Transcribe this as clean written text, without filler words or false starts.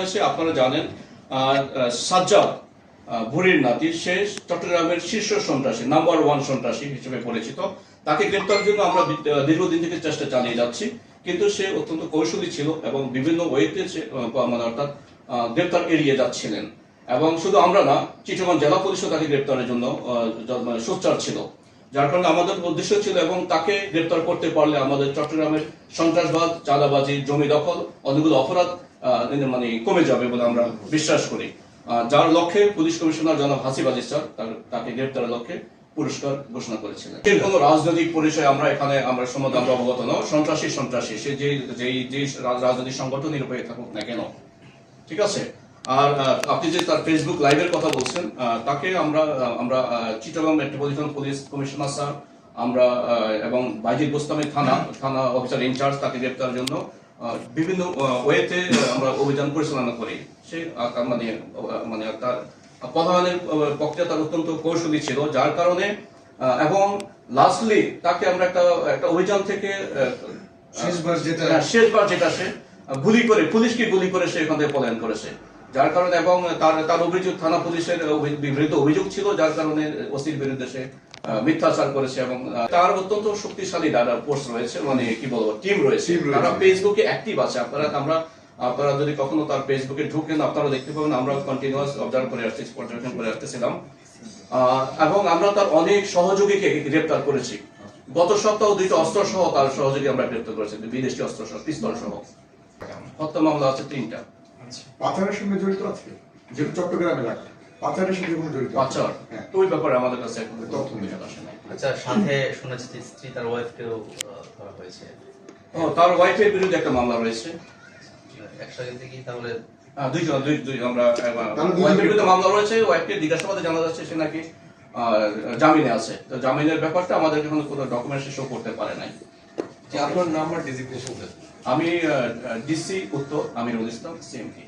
হয়েছে আপনারা জানেন সাজ্জাদ ভুরির নাতি, সে চট্টগ্রামের শীর্ষ সন্ত্রাসী, নাম্বার 1 সন্ত্রাসী হিসেবে পরিচিত। তাকে গ্রেপ্তারের জন্য আমরা দীর্ঘদিন থেকে চেষ্টা চালিয়ে যাচ্ছি, কিন্তু সে অত্যন্ত কৌশলী ছিল এবং বিভিন্ন ওয়েতে মানে অর্থাৎ গ্রেপ্তার এড়িয়ে যাচ্ছিলেন। এবং শুধু আমরা না, চিটাগং জেলা পুলিশও তাকে গ্রেপ্তারের জন্য সোচ্চার ছিল, যার কারণে আমাদের উদ্দেশ্য ছিল এবং তাকে গ্রেপ্তার করতে পারলে আমাদের চট্টগ্রামের সন্ত্রাসবাদ, চাঁদাবাজি, জমি দখল, অনেকগুলো অপরাধ মানে কমে যাবে বলে আমরা বিশ্বাস করি। যার লক্ষ্যে পুলিশ কমিশনার জনাব হাসিব আজিজ স্যার তাকে গ্রেপ্তারের লক্ষ্যে পুরস্কার ঘোষণা করেছিলেন। কোন রাজনৈতিক পরিচয় আমরা এখানে আমরা সম্বন্ধে আমরা অবগত নয়। সন্ত্রাসী সে যে রাজনৈতিক সংগঠনই রূপে থাকুক না কেন, ঠিক আছে। আর আপনি যে তার ফেসবুক লাইভের কথা বলছেন, তাকে আমরা Chittagong metropolitan police commissioner sir আমরা এবং বাইজিদ বোস্তামি থানা অফিসার ইনচার্জ তাকে গ্রেপ্তারের জন্য বিভিন্ন ওয়েতে আমরা অভিযান পরিচালনা করি। সে মানে তার প্রধানের পক্ষে তার অত্যন্ত কৌশলী ছিল, যার কারণে এবং লাস্টলি তাকে আমরা একটা অভিযান থেকে শেষবার যেটা সে পুলিশকে গুলি করে সে এখান থেকে পলায়ন করেছে, যার কারণে এবং তার অভিযোগ থানা পুলিশের বিরুদ্ধে অভিযোগ ছিল, যার কারণে ওসির বিরুদ্ধে সে মিথ্যাচার করেছে। এবং তার অত্যন্ত শক্তিশালী ফোর্স রয়েছে, মানে কি বলবো, টিম রয়েছে, তারা ফেসবুকে অ্যাক্টিভ আছে। আপনারা যদি কখনো তার ফেসবুকে ঢুকেন আপনারা দেখতে পাবেন, আমরা কন্টিনিউয়াস অবজার্ভ করে আসছি, পর্যবেক্ষণ করে আসতেছিলাম। এবং আমরা তার অনেক সহযোগীকে গ্রেপ্তার করেছি। গত সপ্তাহ 2টা অস্ত্র সহ তার সহযোগী আমরা গ্রেপ্তার করেছি, বিদেশি অস্ত্র সহ, পিস্তল সহ। হত্যা মামলা আছে 3টা। পাচারের সঙ্গে জড়িত আছে, যেটা চট্টগ্রাম এলাকা পাচারের সঙ্গে কোনো জড়িত পাচার তো ওই ব্যাপারে আমাদের কাছে এখন তথ্য আসে না। আচ্ছা, সাথে শুনেছি স্ত্রী তার ওয়াইফকেও ধরা হয়েছে। তার ওয়াইফের বিরুদ্ধে একটা মামলা রয়েছে। একসাথে কি তাহলে দুই আমরা ওয়াইফের বিরুদ্ধে মামলা রয়েছে। ওয়াইফকে জিজ্ঞাসাবাদে জানা যাচ্ছে সে নাকি জামিনে আছে। তো জামিনের ব্যাপারটা আমাদের এখন কোনো ডকুমেন্টস শো করতে পারে নাই। আপনার নাম আর ডেজিগনেশন? আমি ডিসি উত্তর আমিরুল ইসলাম, সিএমপি।